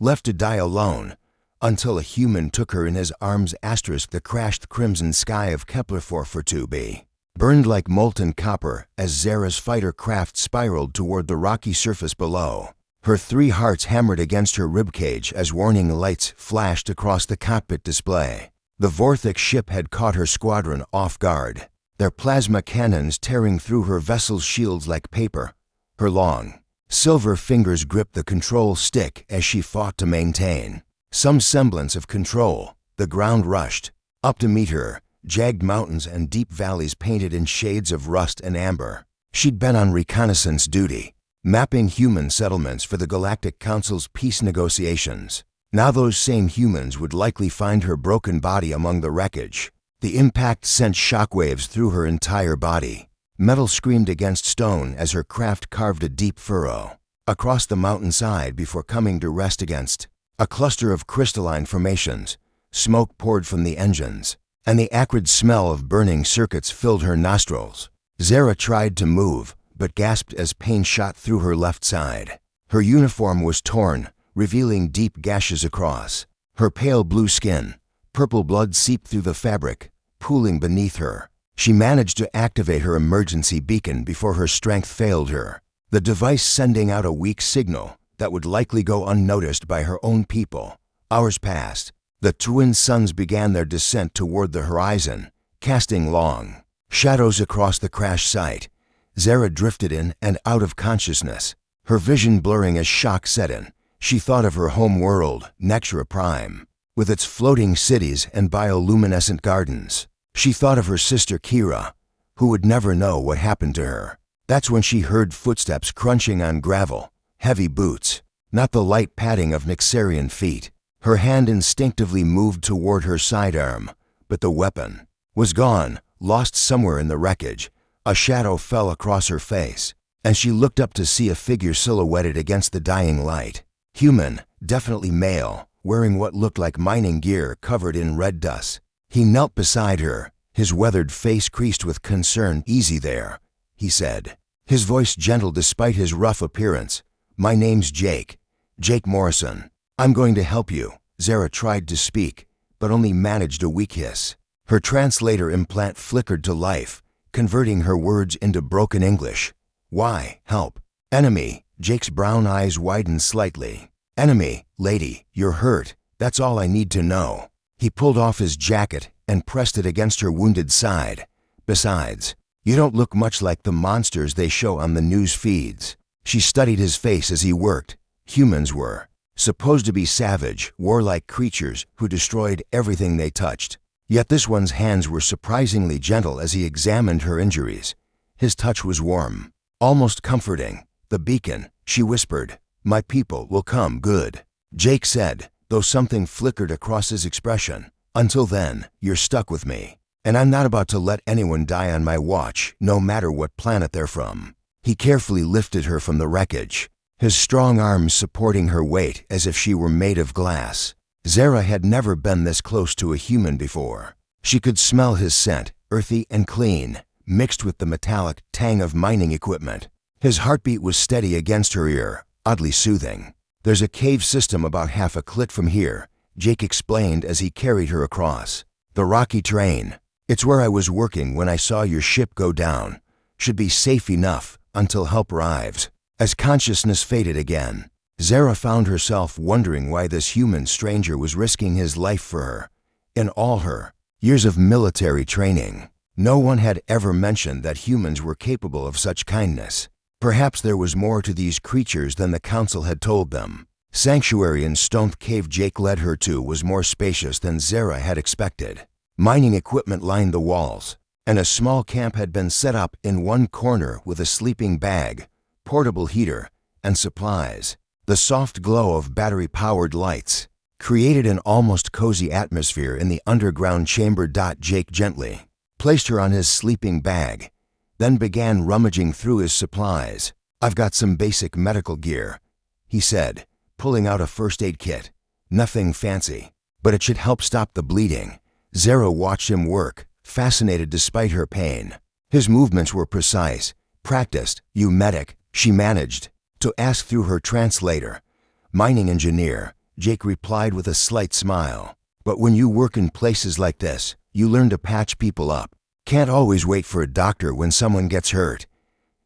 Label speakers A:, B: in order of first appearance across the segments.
A: left to die alone, until a human took her in his arms. The crashed crimson sky of Kepler-442b burned like molten copper as Zara's fighter craft spiraled toward the rocky surface below. Her 3 hearts hammered against her ribcage as warning lights flashed across the cockpit display. The Vorthix ship had caught her squadron off guard, their plasma cannons tearing through her vessel's shields like paper. Her long, silver fingers gripped the control stick as she fought to maintain some semblance of control. The ground rushed up to meet her, jagged mountains and deep valleys painted in shades of rust and amber. She'd been on reconnaissance duty, mapping human settlements for the Galactic Council's peace negotiations. Now those same humans would likely find her broken body among the wreckage. The impact sent shockwaves through her entire body. Metal screamed against stone as her craft carved a deep furrow across the mountainside before coming to rest against a cluster of crystalline formations. Smoke poured from the engines, and the acrid smell of burning circuits filled her nostrils. Zara tried to move, but gasped as pain shot through her left side. Her uniform was torn, revealing deep gashes across her pale blue skin. Purple blood seeped through the fabric, pooling beneath her. She managed to activate her emergency beacon before her strength failed her, the device sending out a weak signal that would likely go unnoticed by her own people. Hours passed. The twin suns began their descent toward the horizon, casting long shadows across the crash site. Zara drifted in and out of consciousness, her vision blurring as shock set in. She thought of her home world, Nextra Prime, with its floating cities and bioluminescent gardens. She thought of her sister Kira, who would never know what happened to her. That's when she heard footsteps crunching on gravel, heavy boots, not the light padding of Nexarian feet. Her hand instinctively moved toward her sidearm, but the weapon was gone, lost somewhere in the wreckage. A shadow fell across her face, and she looked up to see a figure silhouetted against the dying light. Human, definitely male, wearing what looked like mining gear covered in red dust. He knelt beside her, his weathered face creased with concern. "Easy there," he said, his voice gentle despite his rough appearance. "My name's Jake Morrison. I'm going to help you." Zara tried to speak, but only managed a weak hiss. Her translator implant flickered to life, converting her words into broken English. "Why, help?" "Enemy." Jake's brown eyes widened slightly. "Enemy, lady, you're hurt. That's all I need to know." He pulled off his jacket and pressed it against her wounded side. "Besides, you don't look much like the monsters they show on the news feeds." She studied his face as he worked. Humans were supposed to be savage, warlike creatures who destroyed everything they touched. Yet this one's hands were surprisingly gentle as he examined her injuries. His touch was warm, almost comforting. "The beacon," she whispered. "My people will come." "Good," Jake said, though something flickered across his expression. "Until then, you're stuck with me, and I'm not about to let anyone die on my watch, no matter what planet they're from." He carefully lifted her from the wreckage, his strong arms supporting her weight as if she were made of glass. Zara had never been this close to a human before. She could smell his scent, earthy and clean, mixed with the metallic tang of mining equipment. His heartbeat was steady against her ear, oddly soothing. "There's a cave system about half a clit from here," Jake explained as he carried her across the rocky terrain. "It's where I was working when I saw your ship go down. Should be safe enough until help arrives." As consciousness faded again, Zara found herself wondering why this human stranger was risking his life for her. In all her years of military training, no one had ever mentioned that humans were capable of such kindness. Perhaps there was more to these creatures than the council had told them. Sanctuary in Stonth Cave Jake led her to was more spacious than Zara had expected. Mining equipment lined the walls, and a small camp had been set up in one corner with a sleeping bag, portable heater, and supplies. The soft glow of battery-powered lights created an almost cozy atmosphere in the underground chamber. Jake gently placed her on his sleeping bag, then began rummaging through his supplies. "I've got some basic medical gear," he said, pulling out a first aid kit. "Nothing fancy, but it should help stop the bleeding." Zara watched him work, fascinated despite her pain. His movements were precise, practiced. "You medic?" she managed to ask through her translator. "Mining engineer," Jake replied with a slight smile. "But when you work in places like this, you learn to patch people up. Can't always wait for a doctor when someone gets hurt."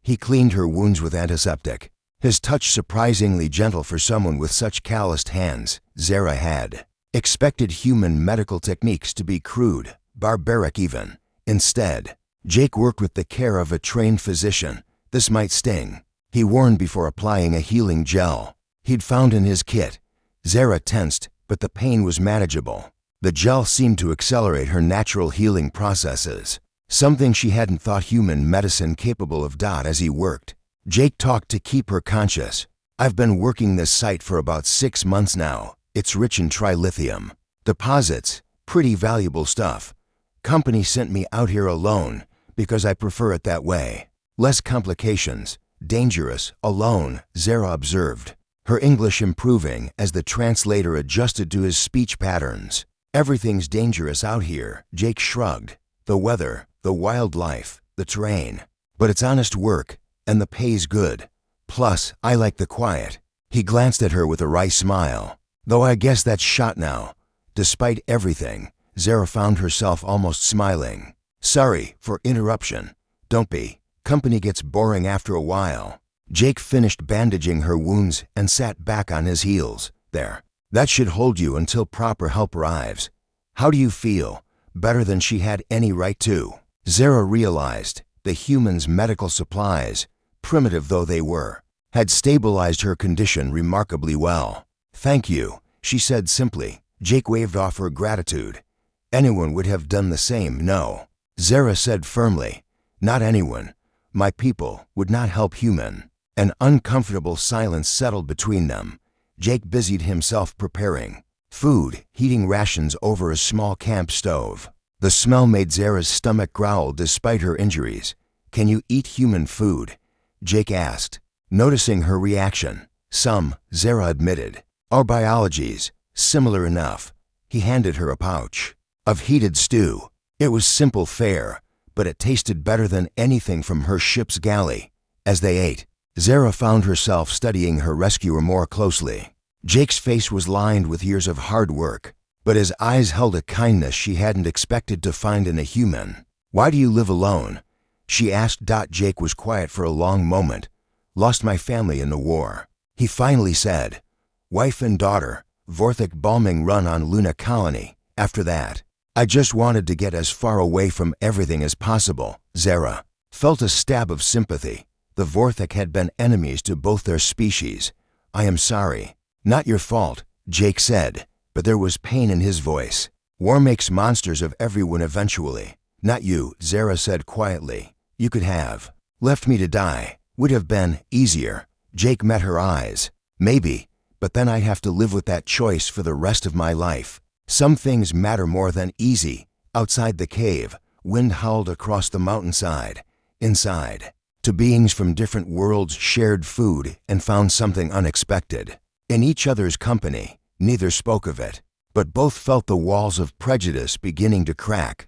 A: He cleaned her wounds with antiseptic, his touch surprisingly gentle for someone with such calloused hands. Zara had expected human medical techniques to be crude, barbaric even. Instead, Jake worked with the care of a trained physician. "This might sting," he warned before applying a healing gel he'd found in his kit. Zara tensed, but the pain was manageable. The gel seemed to accelerate her natural healing processes, something she hadn't thought human medicine capable of. As he worked, Jake talked to keep her conscious. "I've been working this site for about 6 months now. It's rich in trilithium deposits, pretty valuable stuff. Company sent me out here alone because I prefer it that way. Less complications. Dangerous, alone," Zara observed, her English improving as the translator adjusted to his speech patterns. "Everything's dangerous out here," Jake shrugged. "The weather, the wildlife, the terrain. But it's honest work, and the pay's good. Plus, I like the quiet." He glanced at her with a wry smile. "Though I guess that's shot now." Despite everything, Zara found herself almost smiling. "Sorry for interruption." "Don't be. Company gets boring after a while." Jake finished bandaging her wounds and sat back on his heels. "There. That should hold you until proper help arrives. How do you feel?" Better than she had any right to. Zara realized the humans' medical supplies, primitive though they were, had stabilized her condition remarkably well. "Thank you," she said simply. Jake waved off her gratitude. "Anyone would have done the same, no." Zara said firmly. "Not anyone. My people would not help human." An uncomfortable silence settled between them. Jake busied himself preparing food, heating rations over a small camp stove. The smell made Zara's stomach growl despite her injuries. "Can you eat human food?" Jake asked, noticing her reaction. "Some," Zara admitted. "Our biology's similar enough." He handed her a pouch of heated stew. It was simple fare, but it tasted better than anything from her ship's galley. As they ate, Zara found herself studying her rescuer more closely. Jake's face was lined with years of hard work, but his eyes held a kindness she hadn't expected to find in a human. "Why do you live alone?" she asked. Jake was quiet for a long moment. "Lost my family in the war," he finally said. "Wife and daughter, Vorthik bombing run on Luna Colony. After that, I just wanted to get as far away from everything as possible." Zara felt a stab of sympathy. The Vorthik had been enemies to both their species. "I am sorry." "Not your fault," Jake said, but there was pain in his voice. "War makes monsters of everyone eventually." "Not you," Zara said quietly. "You could have left me to die. Would have been easier." Jake met her eyes. "Maybe, but then I'd have to live with that choice for the rest of my life." "Some things matter more than easy." Outside the cave, wind howled across the mountainside. Inside, two beings from different worlds shared food and found something unexpected. In each other's company, neither spoke of it, but both felt the walls of prejudice beginning to crack.